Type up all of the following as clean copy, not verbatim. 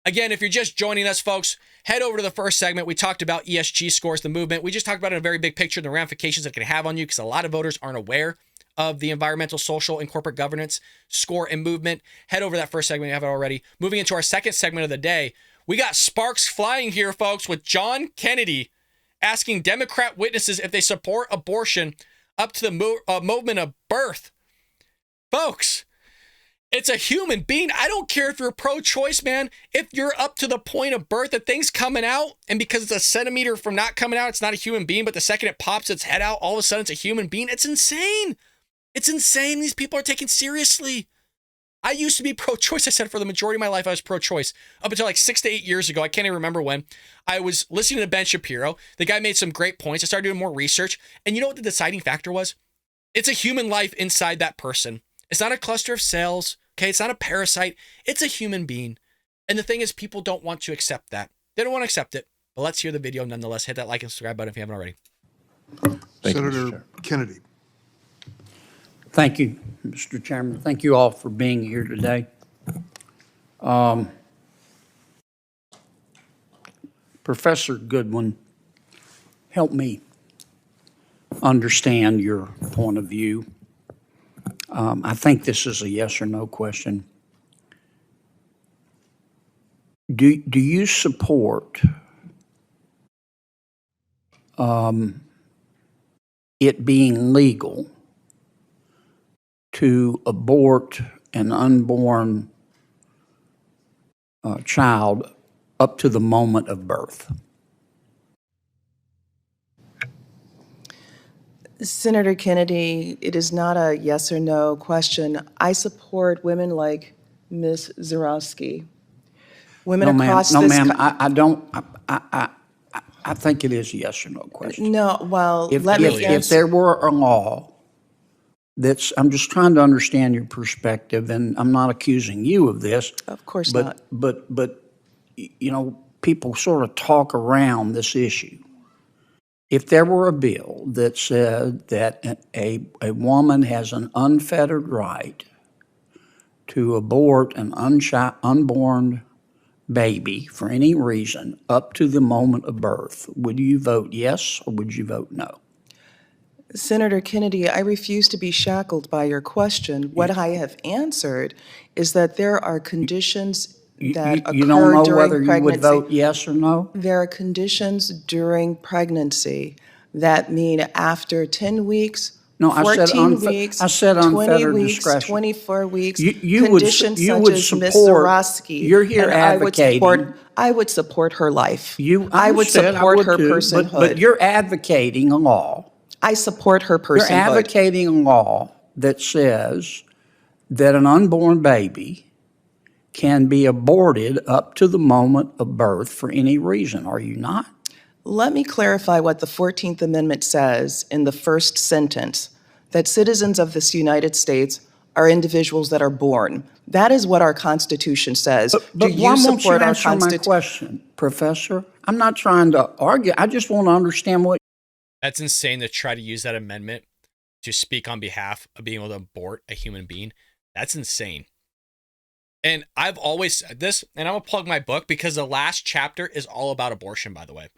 Again, if you're just joining us, folks, head over to the first segment. We talked about ESG scores, the movement. We just talked about it in a very big picture, the ramifications it can have on you, because a lot of voters aren't aware of the environmental, social, and corporate governance score and movement. Head over to that first segment. You have it already. Moving into our second segment of the day, we got sparks flying here, folks, with John Kennedy asking Democrat witnesses if they support abortion up to the moment of birth. Folks, it's a human being. I don't care if you're pro-choice, man. If you're up to the point of birth, the thing's coming out, and because it's a centimeter from not coming out, it's not a human being, but the second it pops its head out, all of a sudden it's a human being. It's insane. It's insane. These people are taken seriously. I used to be pro-choice. I said for the majority of my life I was pro-choice. Up until like 6 to 8 years ago, I can't even remember when, I was listening to Ben Shapiro. The guy made some great points. I started doing more research. And you know what the deciding factor was? It's a human life inside that person. It's not a cluster of cells. Okay, it's not a parasite. It's a human being. And the thing is, people don't want to accept that. They don't want to accept it. But let's hear the video nonetheless. Hit that like and subscribe button if you haven't already. Senator Kennedy. Thank you, Mr. Chairman. Thank you all for being here today. Professor Goodwin, help me understand your point of view. I think this is a yes or no question. Do you support it being legal to abort an unborn child up to the moment of birth? Senator Kennedy, it is not a yes or no question. I support women like Ms. Zarowski. Women across this country. No, ma'am, I don't. I think it is a yes or no question. No, well, if there were a law that's, I'm just trying to understand your perspective, and I'm not accusing you of this. Of course not. But you know, people sort of talk around this issue. If there were a bill that said that a woman has an unfettered right to abort an unborn baby for any reason up to the moment of birth, would you vote yes or would you vote no? Senator Kennedy, I refuse to be shackled by your question. What I have answered is that there are conditions that occur during pregnancy. You don't know whether you would vote yes or no? There are conditions during pregnancy that mean after 10 weeks, no, 14 weeks, I said 20 weeks, discretion. 24 weeks, conditions such as Ms. Zarowski. You're here advocating. I would support her life. I would support her personhood. But you're advocating a law. I support her personhood. You're advocating a law that says that an unborn baby can be aborted up to the moment of birth for any reason, are you not? Let me clarify what the 14th Amendment says in the first sentence, that citizens of this United States are individuals that are born. That is what our Constitution says. But why won't you answer my question, Professor? I'm not trying to argue. I just want to understand what. That's insane to try to use that amendment to speak on behalf of being able to abort a human being. That's insane. And I've always said this, and I'm going to plug my book because the last chapter is all about abortion, by the way.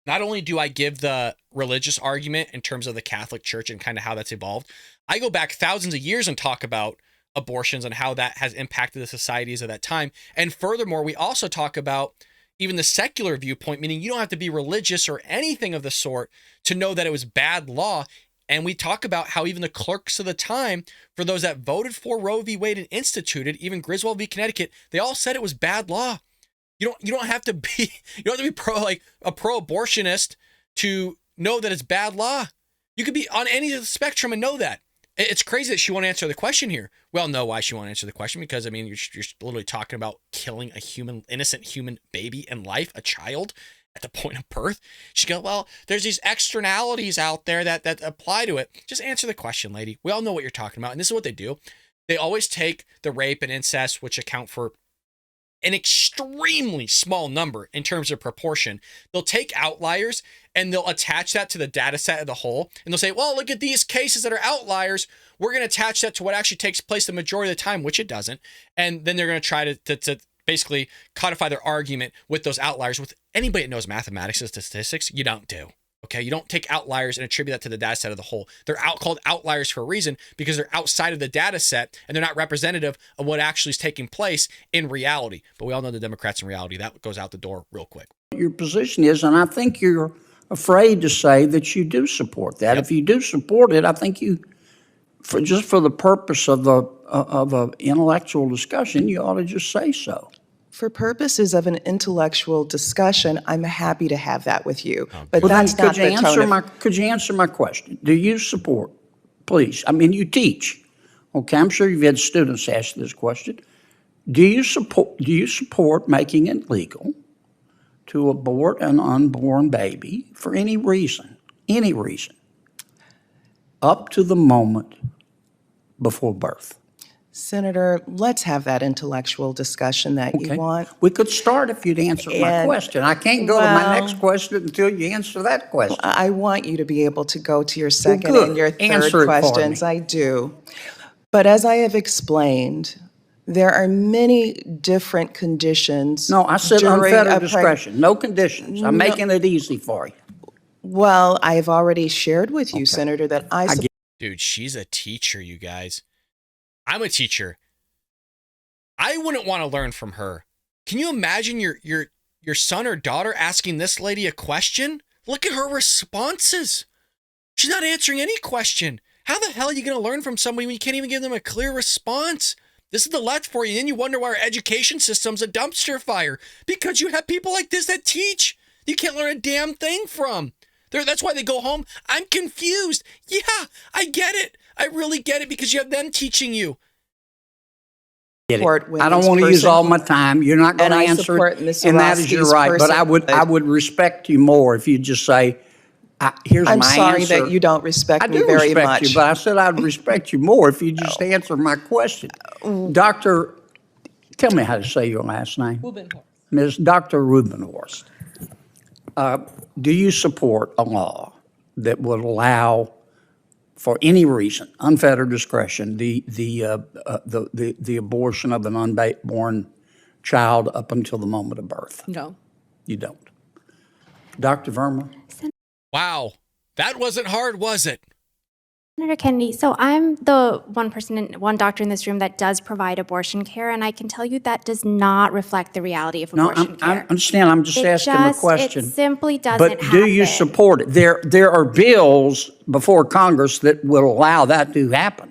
Not only do I give the religious argument in terms of the Catholic Church and kind of how that's evolved, I go back thousands of years and talk about abortions and how that has impacted the societies of that time. And furthermore, we also talk about even the secular viewpoint, meaning you don't have to be religious or anything of the sort to know that it was bad law. And we talk about how even the clerks of the time, for those that voted for Roe v. Wade and instituted, even Griswold v. Connecticut, they all said it was bad law. You don't have to be a pro-abortionist to know that it's bad law. You could be on any of the spectrum and know that. It's crazy that she won't answer the question here. Well, no, why she won't answer the question? Because I mean, you're literally talking about killing a innocent human baby in life, a child at the point of birth. She goes, well, there's these externalities out there that apply to it. Just answer the question, lady. We all know what you're talking about, and this is what they do. They always take the rape and incest, which account for an extremely small number in terms of proportion. They'll take outliers and they'll attach that to the data set of the whole. And they'll say, well, look at these cases that are outliers. We're going to attach that to what actually takes place the majority of the time, which it doesn't. And then they're going to try to basically codify their argument with those outliers. With anybody that knows mathematics and statistics, you don't do. Okay, you don't take outliers and attribute that to the data set of the whole. They're called outliers for a reason because they're outside of the data set and they're not representative of what actually is taking place in reality. But we all know the Democrats in reality, that goes out the door real quick. Your position is, and I think you're afraid to say that you do support that. Yep. If you do support it, I think you, just for the purpose of an intellectual discussion, you ought to just say so. For purposes of an intellectual discussion, I'm happy to have that with you. But Well, that's then, not the tone of... could you answer my question? Do you support, please? I mean, you teach. Okay, I'm sure you've had students ask this question. Do you support making it legal to abort an unborn baby for any reason, up to the moment before birth? Senator, let's have that intellectual discussion that you want. We could start if you'd answer my question. I can't go to my next question until you answer that question. I want you to be able to go to your second good. and your third Answer it for questions. me. I do. But as I have explained, there are many different conditions. No, I said during unfettered a discretion, no conditions. I'm making it easy for you. Well, I've already shared with you, Senator, that I support. Dude, she's a teacher, you guys. I'm a teacher. I wouldn't want to learn from her. Can you imagine your son or daughter asking this lady a question? Look at her responses. She's not answering any question. How the hell are you going to learn from somebody when you can't even give them a clear response? This is the left for you. And then you wonder why our education system's a dumpster fire. Because you have people like this that teach. You can't learn a damn thing from. That's why they go home. I'm confused. Yeah, I get it. I really get it because you have them teaching you. I don't want to use all my time. You're not going to answer it, and that is your right. But I would respect you more if you just say, "Here's my answer." I'm sorry that you don't respect me very much. I do respect you, but I said I'd respect you more if you just answer my question. Doctor, tell me how to say your last name. Rubenhorst. Ms. Dr. Rubenhorst. Do you support a law that would allow, for any reason, unfettered discretion, the abortion of an unborn child up until the moment of birth? No. You don't. Dr. Verma? Wow. That wasn't hard, was it? Senator Kennedy, so I'm the one doctor in this room that does provide abortion care, and I can tell you that does not reflect the reality of abortion care. I understand. I'm just asking a question. It simply doesn't But do you support it? There are bills before Congress that will allow that to happen.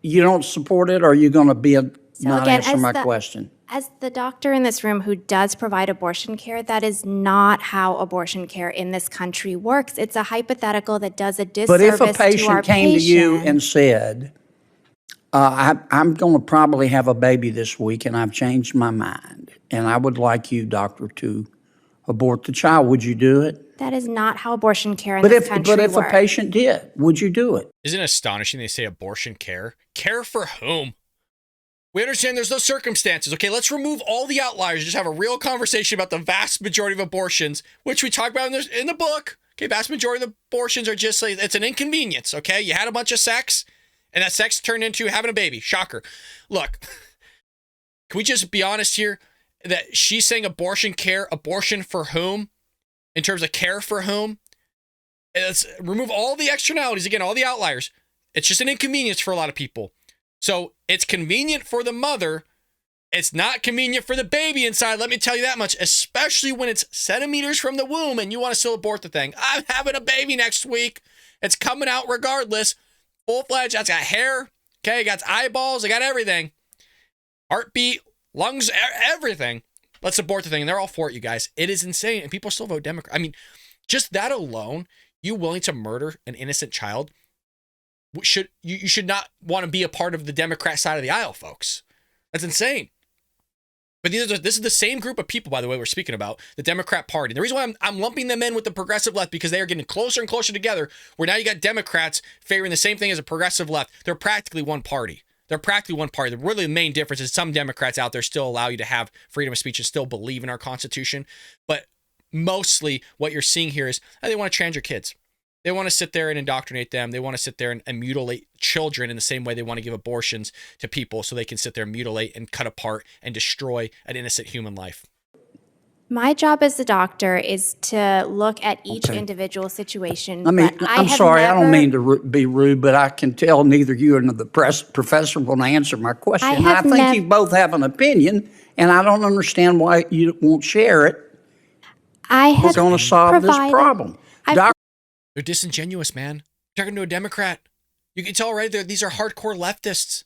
You don't support it, or are you going to not answer my question? As the doctor in this room who does provide abortion care, that is not how abortion care in this country works. It's a hypothetical that does a disservice to our But if a patient came to you and said, I'm going to probably have a baby this week and I've changed my mind, and I would like you, doctor, to abort the child, would you do it? That is not how abortion care in this country works. But if a patient did, would you do it? Isn't it astonishing they say abortion care? Care for whom? We understand there's no circumstances. Okay, let's remove all the outliers. Just have a real conversation about the vast majority of abortions, which we talk about in the book. Okay, vast majority of abortions are just like, it's an inconvenience. Okay, you had a bunch of sex, and that sex turned into having a baby. Shocker. Look, can we just be honest here that she's saying abortion care, abortion for whom, in terms of care for whom? And let's remove all the externalities, again, all the outliers. It's just an inconvenience for a lot of people. So it's convenient for the mother. It's not convenient for the baby inside. Let me tell you that much, especially when it's centimeters from the womb and you want to still abort the thing. I'm having a baby next week. It's coming out regardless. Full-fledged. It's got hair. Okay. It got eyeballs. It got everything. Heartbeat, lungs, everything. Let's abort the thing. And they're all for it, you guys. It is insane. And people still vote Democrat. I mean, just that alone, you willing to murder an innocent child? You should not want to be a part of the Democrat side of the aisle, folks. That's insane. But this is the same group of people, by the way, we're speaking about, the Democrat Party. The reason why I'm lumping them in with the progressive left, because they are getting closer and closer together, where now you got Democrats favoring the same thing as a progressive left. They're practically one party. The really main difference is some Democrats out there still allow you to have freedom of speech and still believe in our Constitution. But mostly what you're seeing here is they want to trans your kids. They want to sit there and indoctrinate them. They want to sit there and mutilate children in the same way they want to give abortions to people so they can sit there and mutilate and cut apart and destroy an innocent human life. My job as a doctor is to look at each Okay. individual situation. I mean, but I I'm have sorry, I don't never- mean to be rude, but I can tell neither you nor the professor will answer my question. I And I have think nev- you both have an opinion, and I don't understand why you won't share it. I We're have going to solve this provided- problem. I've Doc, They're disingenuous, man. You're talking to a Democrat. You can tell right there, these are hardcore leftists.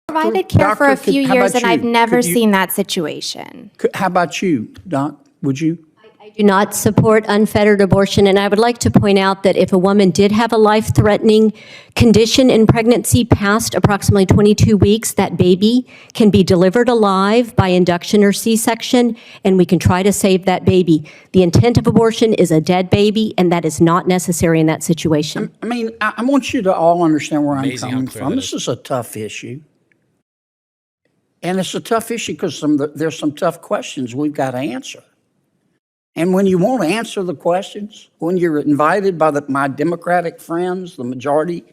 provided care for a Doctor, few how years, about and I've you? never Could you- seen that situation. how about you, Doc? Would you? I do not support unfettered abortion, and I would like to point out that if a woman did have a life-threatening condition in pregnancy past approximately 22 weeks, that baby can be delivered alive by induction or C-section, and we can try to save that baby. The intent of abortion is a dead baby, and that is not necessary in that situation. I mean, I want you to all understand where Amazing I'm how coming clear from. that This is. is a tough issue. And it's a tough issue because there's some tough questions we've got to answer. And when you won't answer the questions, when you're invited by my Democratic friends, the majority,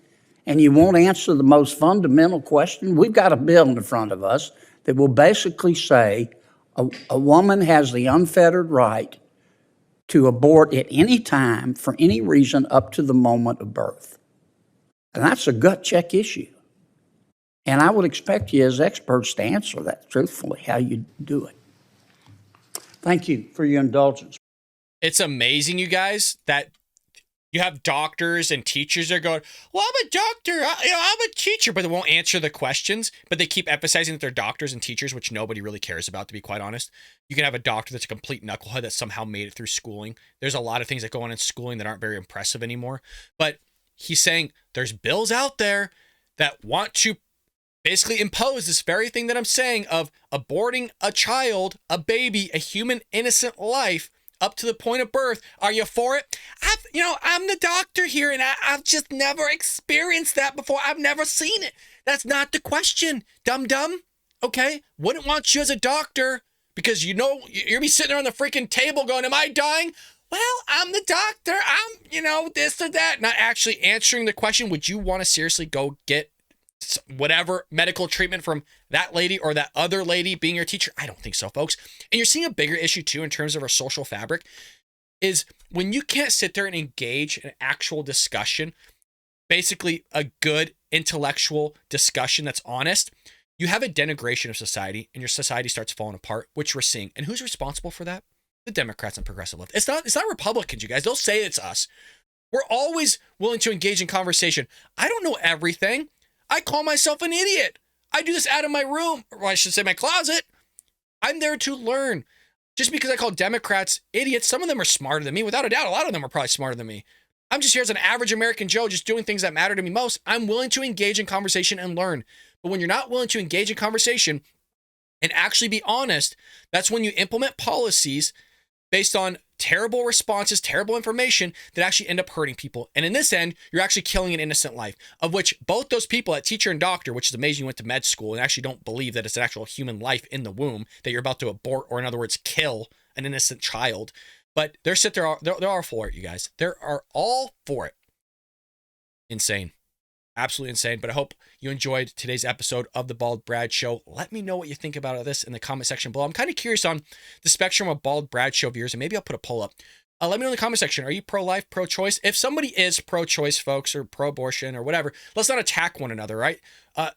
and you won't answer the most fundamental question, we've got a bill in front of us that will basically say a woman has the unfettered right to abort at any time for any reason up to the moment of birth. And that's a gut check issue. And I would expect you as experts to answer that truthfully, how you do it. Thank you for your indulgence. It's amazing, you guys, that you have doctors and teachers that are going, well, I'm a doctor, I'm a teacher, but they won't answer the questions, but they keep emphasizing that they're doctors and teachers, which nobody really cares about, to be quite honest. You can have a doctor that's a complete knucklehead that somehow made it through schooling. There's a lot of things that go on in schooling that aren't very impressive anymore. But he's saying there's bills out there that want to basically impose this very thing that I'm saying of aborting a child, a baby, a human innocent life up to the point of birth. Are you for it? I'm the doctor here, and I've just never experienced that before. I've never seen it. That's not the question, dum-dum. Okay? Wouldn't want you as a doctor because you're going to be sitting there on the freaking table going, am I dying? Well, I'm the doctor. I'm, this or that. Not actually answering the question, would you want to seriously go get whatever medical treatment from that lady or that other lady being your teacher? I don't think so, folks. And you're seeing a bigger issue too in terms of our social fabric is when you can't sit there and engage in actual discussion, basically a good intellectual discussion that's honest, you have a denigration of society and your society starts falling apart, which we're seeing. And who's responsible for that? The Democrats and progressive left. It's not Republicans, you guys. They'll say it's us. We're always willing to engage in conversation. I don't know everything. I call myself an idiot. I do this out of my room, or I should say my closet. I'm there to learn. Just because I call Democrats idiots, some of them are smarter than me. Without a doubt, a lot of them are probably smarter than me. I'm just here as an average American Joe, just doing things that matter to me most. I'm willing to engage in conversation and learn. But when you're not willing to engage in conversation and actually be honest, that's when you implement policies based on terrible responses, terrible information that actually end up hurting people. And in this end, you're actually killing an innocent life, of which both those people, that teacher and doctor, which is amazing you went to med school and actually don't believe that it's an actual human life in the womb that you're about to abort, or in other words, kill an innocent child. But they're all for it, you guys. They are all for it. Insane. Absolutely insane. But I hope you enjoyed today's episode of the Bald Brad Show. Let me know what you think about this in the comment section below. I'm kind of curious on the spectrum of Bald Brad Show viewers, and maybe I'll put a poll up. Let me know in the comment section. Are you pro-life, pro-choice? If somebody is pro-choice, folks, or pro-abortion or whatever, let's not attack one another, right?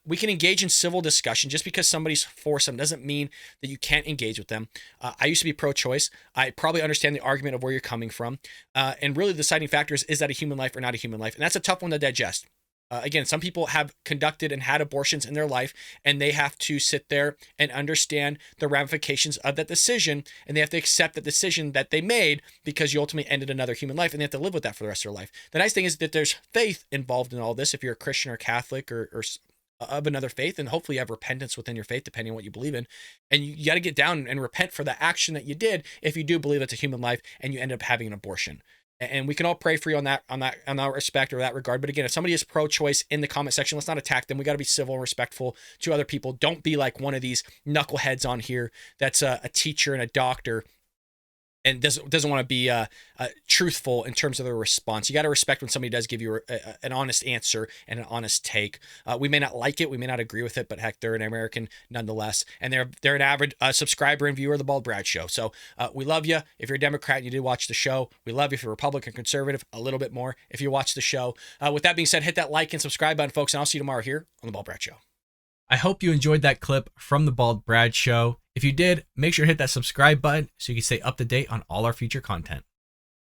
We can engage in civil discussion. Just because somebody's for some doesn't mean that you can't engage with them. I used to be pro-choice. I probably understand the argument of where you're coming from. And really the deciding factor is that a human life or not a human life? And that's a tough one to digest. Again, some people have conducted and had abortions in their life, and they have to sit there and understand the ramifications of that decision, and they have to accept the decision that they made because you ultimately ended another human life, and they have to live with that for the rest of their life. The nice thing is that there's faith involved in all this. If you're a Christian or Catholic or of another faith, and hopefully you have repentance within your faith, depending on what you believe in, and you got to get down and repent for the action that you did if you do believe it's a human life and you end up having an abortion. And we can all pray for you on that respect or that regard. But again, if somebody is pro-choice in the comment section, let's not attack them. We got to be civil and respectful to other people. Don't be like one of these knuckleheads on here that's a teacher and a doctor and doesn't want to be truthful in terms of their response. You got to respect when somebody does give you an honest answer and an honest take. We may not like it, we may not agree with it, but heck, they're an American nonetheless, and they're an average subscriber and viewer of the Bald Brad Show. So we love you. If you're a Democrat and you did watch the show, we love you. If you're Republican, conservative, a little bit more if you watch the show. With that being said, hit that like and subscribe button, folks, and I'll see you tomorrow here on the Bald Brad Show. I hope you enjoyed that clip from the Bald Brad Show. If you did, make sure to hit that subscribe button so you can stay up to date on all our future content.